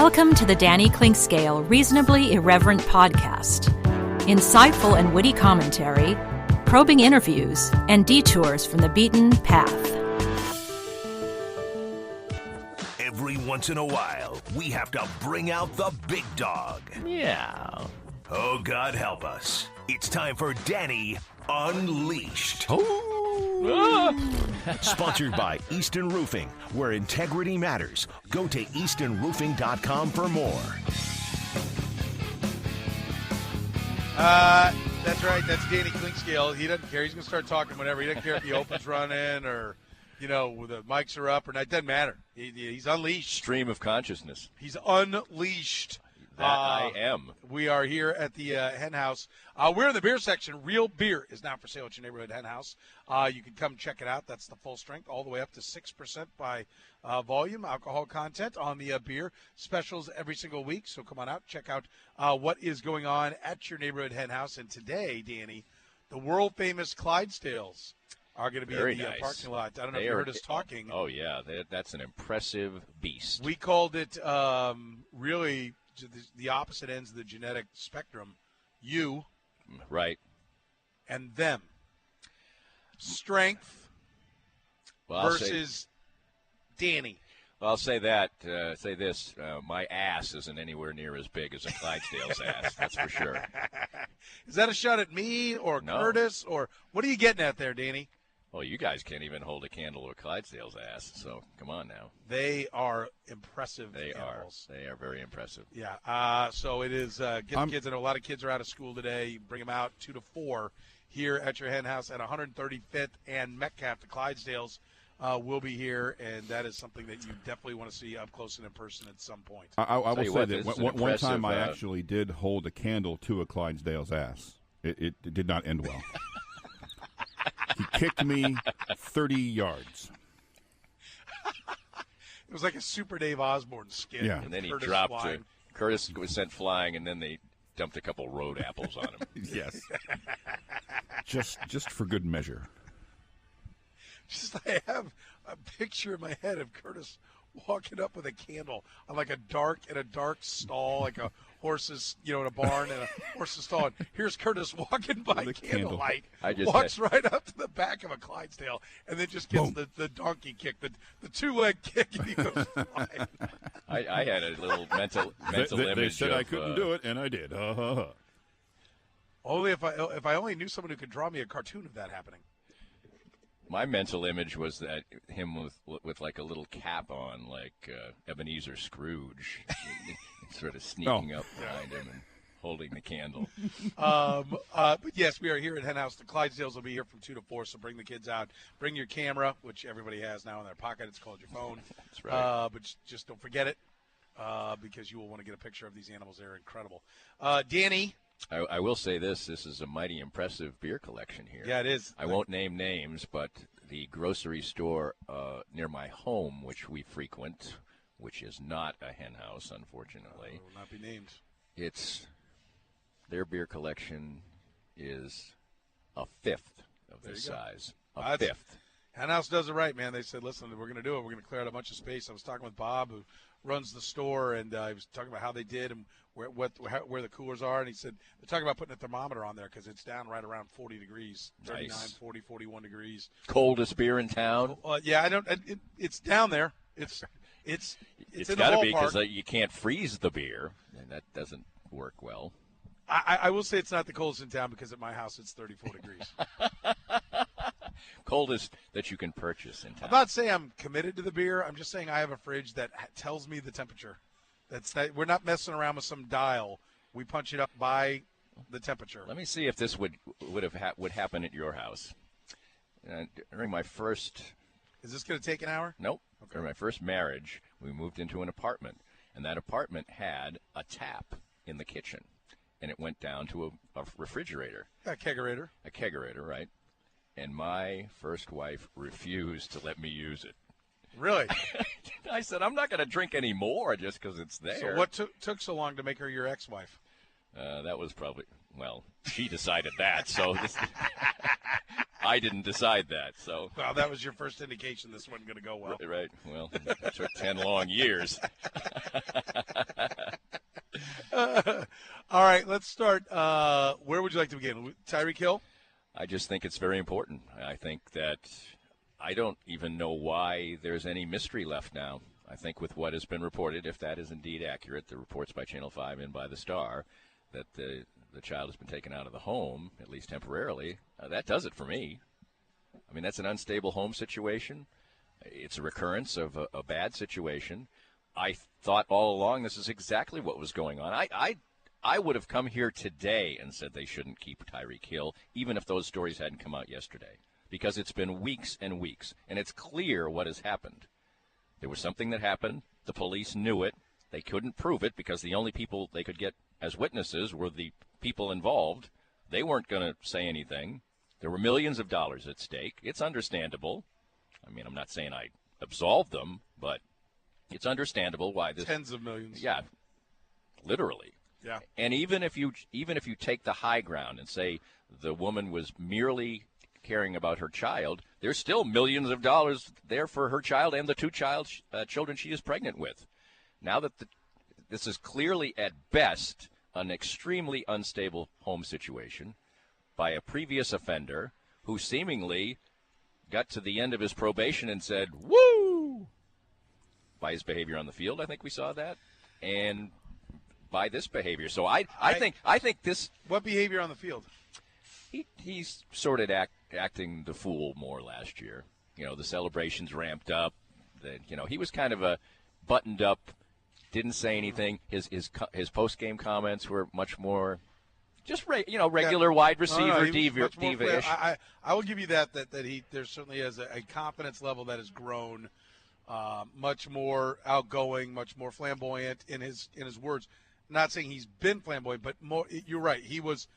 Welcome to the Danny Clinkscale Reasonably Irreverent podcast. Insightful and witty commentary, probing interviews, and detours from the beaten path. Every once in a while, we have to bring out the big dog. Yeah. Oh, God help us. It's time for Danny Unleashed. Sponsored by Easton Roofing, where integrity matters. Go to eastonroofing.com for more. That's right. That's Danny Clinkscale. He doesn't care. He's going to start talking whenever. He doesn't care if the open's running or, you know, the mics are up or not. It doesn't matter. He's unleashed. Stream of consciousness. He's unleashed. That I am. We are here at the Hen House. We're in the beer section. Real beer is now for sale at your neighborhood Hen House. You can come check it out. That's the full strength, all the way up to 6% by volume, alcohol content on the beer. Specials every single week, so come on out. Check out what is going on at your neighborhood Hen House. And today, Danny, the world-famous Clydesdales are going to be in the parking lot. I don't know if you heard us talking. Oh, yeah. That's an impressive beast. We called it really – the opposite ends of the genetic spectrum, you, right, and them. Strength versus Danny. Well, I'll say that. Say this: my ass isn't anywhere near as big as a Clydesdale's ass. That's for sure. Is that a shot at me or No. Curtis, or what are you getting at there, Danny? Well, you guys can't even hold a candle to a Clydesdale's ass, so come on now. They are impressive. They animals. are. They are very impressive. Yeah. So it is. Get the kids. I know a lot of kids are out of school today. You bring them out 2 to 4 here at your Hen House at 135th and Metcalf. The Clydesdales will be here, and that is something that you definitely want to see up close and in person at some point. I will say that one time I actually did hold a candle to a Clydesdale's ass. It did not end well. He kicked me 30 yards. It was like a Super Dave Osborne skit. Yeah. And then Curtis he dropped flying. Curtis was sent flying, and then they dumped a couple road apples on him. Yes. Just for good measure. I have a picture in my head of Curtis walking up with a candle on like a dark stall, like a horse's, in a barn and a horse's stall. And here's Curtis walking by candlelight, walks right up to the back of a Clydesdale, and then just gets the donkey kick, the 2-leg kick, and he goes flying. I had a little mental image. They said I couldn't do it, and I did. Only if I only knew someone who could draw me a cartoon of that happening. My mental image was that him with like a little cap on, like Ebenezer Scrooge, sort of sneaking up behind him and holding the candle. But yes, we are here at Hen House. The Clydesdales will be here from 2 to 4, so bring the kids out. Bring your camera, which everybody has now in their pocket. It's called your phone. That's right. But just don't forget it because you will want to get a picture of these animals. They're incredible. Danny. I will say this is a mighty impressive beer collection here. Yeah, it is. I won't name names, but the grocery store near my home, which we frequent, which is not a Hen House, unfortunately. Will not be named. Their beer collection is a fifth of this size. A fifth. Hen House does it right, man. They said, listen, we're going to do it. We're going to clear out a bunch of space. I was talking with Bob, who runs the store, and he was talking about how they did and where the coolers are. And he said they're talking about putting a thermometer on there because it's down right around 40 degrees, 39, nice. 40, 41 degrees. Coldest beer in town? Yeah, it's down there. It's got to be because you can't freeze the beer, and that doesn't work well. I will say it's not the coldest in town because at my house it's 34 degrees. Coldest that you can purchase in town. I'm not saying I'm committed to the beer. I'm just saying I have a fridge that tells me the temperature. We're not messing around with some dial. We punch it up by the temperature. Let me see if this would happen at your house. During my first. Is this going to take an hour? Nope. Okay. During my first marriage, we moved into an apartment, and that apartment had a tap in the kitchen, and it went down to a refrigerator. A kegerator. A kegerator, right? And my first wife refused to let me use it. Really? I said, I'm not going to drink any more just because it's there. So what took so long to make her your ex-wife? That was probably, she decided that. So I didn't decide that. So. Well, that was your first indication this wasn't going to go well. Right. Well, it took 10 long years. All right, let's start. Where would you like to begin? Tyreek Hill? I just think it's very important. I think that I don't even know why there's any mystery left now. I think with what has been reported, if that is indeed accurate, the reports by Channel 5 and by the Star, that the child has been taken out of the home, at least temporarily, that does it for me. I mean, that's an unstable home situation. It's a recurrence of a bad situation. I thought all along this is exactly what was going on. I would have come here today and said they shouldn't keep Tyreek Hill, even if those stories hadn't come out yesterday, because it's been weeks and weeks, and it's clear what has happened. There was something that happened. The police knew it. They couldn't prove it because the only people they could get as witnesses were the people involved. They weren't going to say anything. There were millions of dollars at stake. It's understandable. I mean, I'm not saying I absolved them, but it's understandable why this. Tens of millions. Yeah, literally. Yeah. And even if you take the high ground and say the woman was merely caring about her child, there's still millions of dollars there for her child and the two children she is pregnant with. Now that this is clearly at best an extremely unstable home situation by a previous offender who seemingly got to the end of his probation and said, woo, by his behavior on the field. I think we saw that. And by this behavior. So I think this. What behavior on the field? He's sort of acting the fool more last year. You know, the celebrations ramped up. He was kind of a buttoned up, didn't say anything. His post-game comments were much more just regular wide receiver, diva-ish. I will give you that he there certainly has a confidence level that has grown, much more outgoing, much more flamboyant in his words. Not saying he's been flamboyant, but more. You're right. He was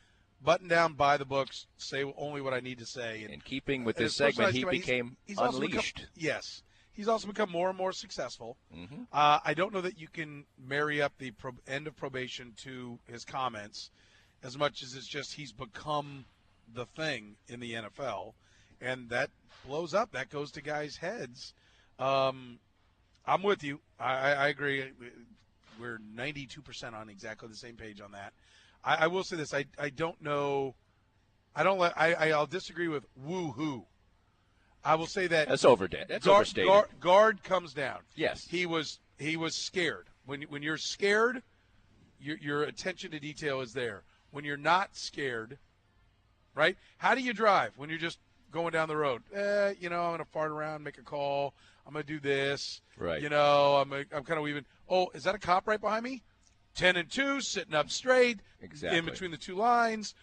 buttoned down by the books, say only what I need to say. In keeping with this segment, he became unleashed. Yes. He's also become more and more successful. Mm-hmm. I don't know that you can marry up the end of probation to his comments as much as it's just he's become the thing in the NFL, and that blows up. That goes to guys' heads. I'm with you. I agree. We're 92% on exactly the same page on that. I will say this. I don't know. I'll disagree with woo-hoo. I will say that that's overstated. That's overstated. Guard comes down. Yes. He was scared. When you're scared, your attention to detail is there. When you're not scared, right? How do you drive when you're just going down the road? I'm going to fart around, make a call. I'm going to do this. Right. I'm kind of weaving. Oh, is that a cop right behind me? 10 and 2, sitting up straight. Exactly. In between the two lines.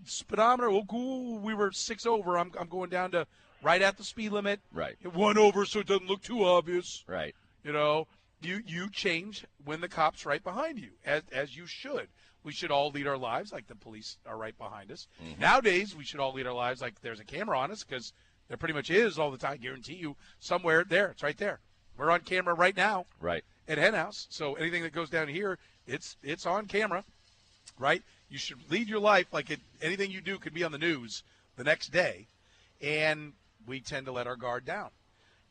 Speedometer, cool. We were 6 over. I'm going down to right at the speed limit. Right. 1 over so it doesn't look too obvious. Right. You change when the cop's right behind you, as you should. We should all lead our lives like the police are right behind us. Mm-hmm. Nowadays, we should all lead our lives like there's a camera on us because there pretty much is all the time. I guarantee you somewhere there. It's right there. We're on camera right now. Right. At Hen House. So anything that goes down here, it's on camera. Right? You should lead your life like anything you do could be on the news the next day. And we tend to let our guard down.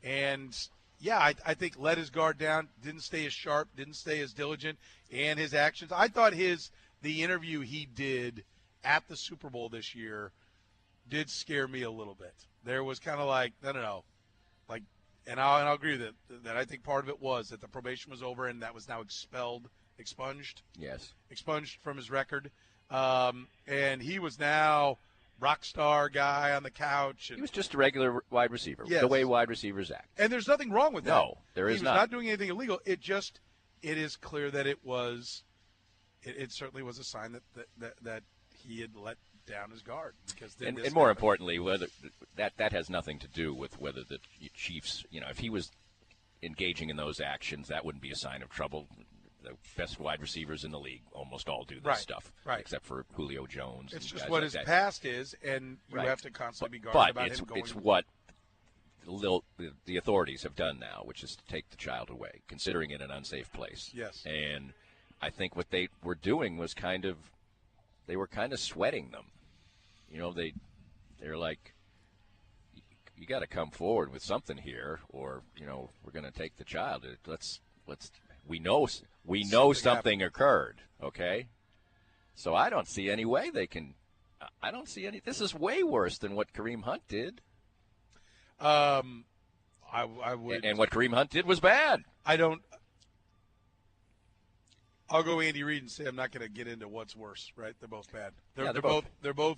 And, yeah, I think let his guard down, didn't stay as sharp, didn't stay as diligent, and his actions. I thought the interview he did at the Super Bowl this year did scare me a little bit. There was kind of like, I don't know, like, and I'll agree that I think part of it was that the probation was over and that was now expunged. Yes. Expunged from his record. And he was now rock star guy on the couch. He was just a regular wide receiver, yes. The way wide receivers act. And there's nothing wrong with that. No, there is not. He was not doing anything illegal. It is clear that it certainly was a sign that he had let down his guard. And more importantly, whether that has nothing to do with whether the Chiefs, if he was engaging in those actions, that wouldn't be a sign of trouble. The best wide receivers in the league almost all do this stuff, except for Julio Jones. It's just what his past is, and you have to constantly be guarded about him going. But it's what the authorities have done now, which is to take the child away, considering it an unsafe place. Yes. And I think what they were doing was they were kind of sweating them. They're like, you got to come forward with something here, or we're going to take the child. Let's we know something occurred, okay? So I don't see any way they can – I don't see any – this is way worse than what Kareem Hunt did. I would – And what Kareem Hunt did was bad. I'll go Andy Reid and say I'm not going to get into what's worse, right? They're both bad. They're both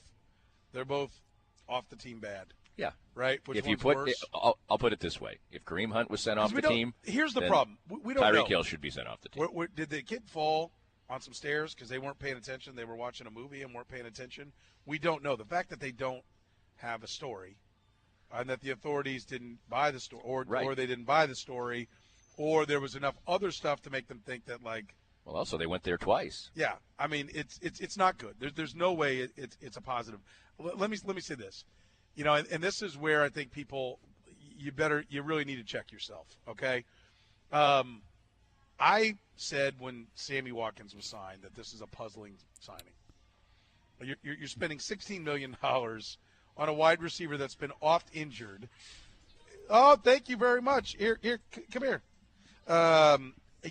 off the team bad. Yeah. Right? Which if you one's put worse? I'll put it this way. If Kareem Hunt was sent off the team, here's the problem. We don't know. Tyreek Hill should be sent off the team. Did the kid fall on some stairs because they weren't paying attention? They were watching a movie and weren't paying attention? We don't know. The fact that they don't have a story and that the authorities didn't buy the story or they didn't buy the story or there was enough other stuff to make them think that, like, well, also they went there twice. Yeah, I mean it's not good. There's no way it's a positive. Let me say this, and this is where I think people you really need to check yourself. Okay, I said when Sammy Watkins was signed that this is a puzzling signing. You're spending $16 million on a wide receiver that's been oft injured. Oh, thank you very much. Here, come here.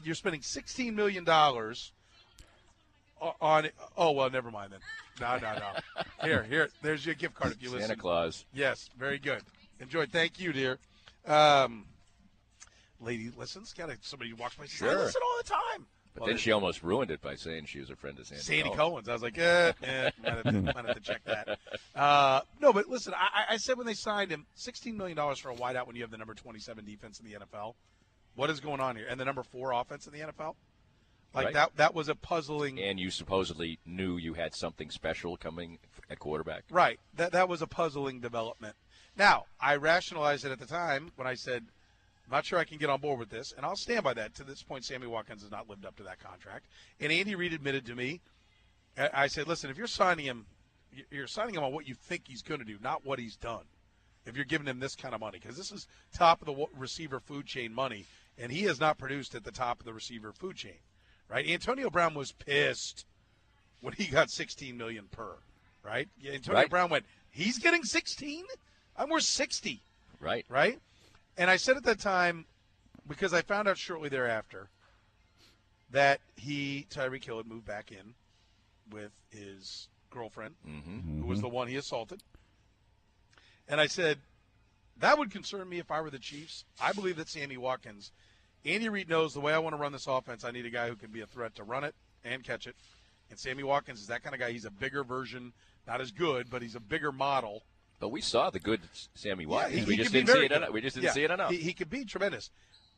You're spending $16 million on – oh, well, never mind then. No. Here. There's your gift card if you listen. Santa Claus. Yes, very good. Enjoy. Thank you, dear. Lady listens. Somebody walks by. Sure. I listen all the time. But then she almost ruined it by saying she was a friend of Sandy Cohen's. I was like, might have to check that. No, but listen, I said when they signed him, $16 million for a wideout when you have the number 27 defense in the NFL. What is going on here? And the number 4 offense in the NFL? Like, right. that was a puzzling. And you supposedly knew you had something special coming at quarterback. Right. That was a puzzling development. Now, I rationalized it at the time when I said, I'm not sure I can get on board with this, and I'll stand by that. To this point, Sammy Watkins has not lived up to that contract. And Andy Reid admitted to me, I said, listen, if you're signing him on what you think he's going to do, not what he's done. If you're giving him this kind of money, because this is top of the receiver food chain money, and he has not produced at the top of the receiver food chain, right? Antonio Brown was pissed when he got $16 million per, right? Antonio Brown went, he's getting 16? I'm worth 60. Right. Right? And I said at that time, because I found out shortly thereafter that Tyreek Hill had moved back in with his girlfriend, who was the one he assaulted. And I said, that would concern me if I were the Chiefs. I believe that Sammy Watkins, Andy Reid knows the way I want to run this offense, I need a guy who can be a threat to run it and catch it. And Sammy Watkins is that kind of guy. He's a bigger version, not as good, but he's a bigger model. But we saw the good Sammy Watkins. Yeah, we just didn't see it enough. We just didn't see it enough. He could be tremendous.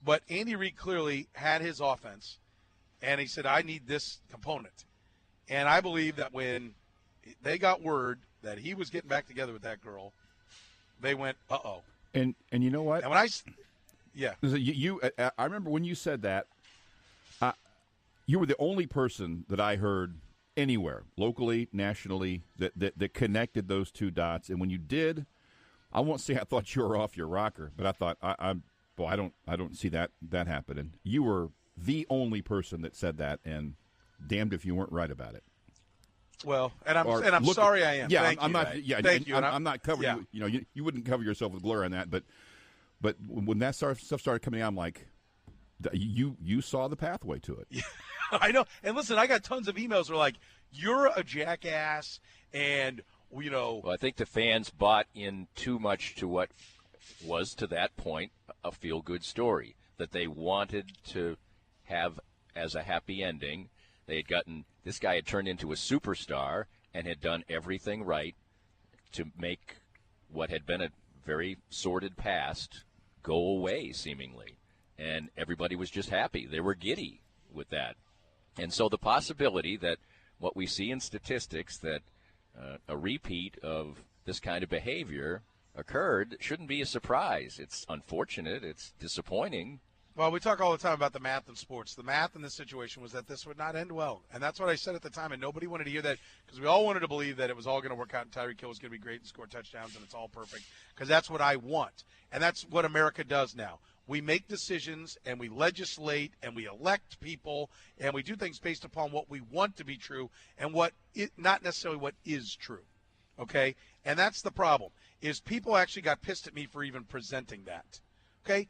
But Andy Reid clearly had his offense, and he said, I need this component. And I believe that when they got word that he was getting back together with that girl, they went, uh-oh. And you know what? And when I remember when you said that, you were the only person that I heard anywhere, locally, nationally, that connected those two dots. And when you did, I won't say I thought you were off your rocker, but I thought I don't see that happening. You were the only person that said that, and damned if you weren't right about it. Well, I'm sorry I am. Yeah, Thank I'm you, not. Ray. Yeah, Thank you. I'm not covering. Yeah. You wouldn't cover yourself with glare on that, but when that stuff started coming out, I'm like, you saw the pathway to it. Yeah, I know. And listen, I got tons of emails that are like, you're a jackass, and Well, I think the fans bought in too much to what was to that point a feel-good story that they wanted to have as a happy ending. They had gotten this guy had turned into a superstar and had done everything right to make what had been a very sordid past go away, seemingly. And everybody was just happy. They were giddy with that. And so the possibility that what we see in statistics, that a repeat of this kind of behavior occurred, shouldn't be a surprise. It's unfortunate. It's disappointing. Well, we talk all the time about the math in sports. The math in this situation was that this would not end well. And that's what I said at the time, and nobody wanted to hear that because we all wanted to believe that it was all going to work out and Tyreek Hill was going to be great and score touchdowns and it's all perfect because that's what I want. And that's what America does now. We make decisions and we legislate and we elect people and we do things based upon what we want to be true and not necessarily what is true. Okay? And that's the problem, is people actually got pissed at me for even presenting that. Okay?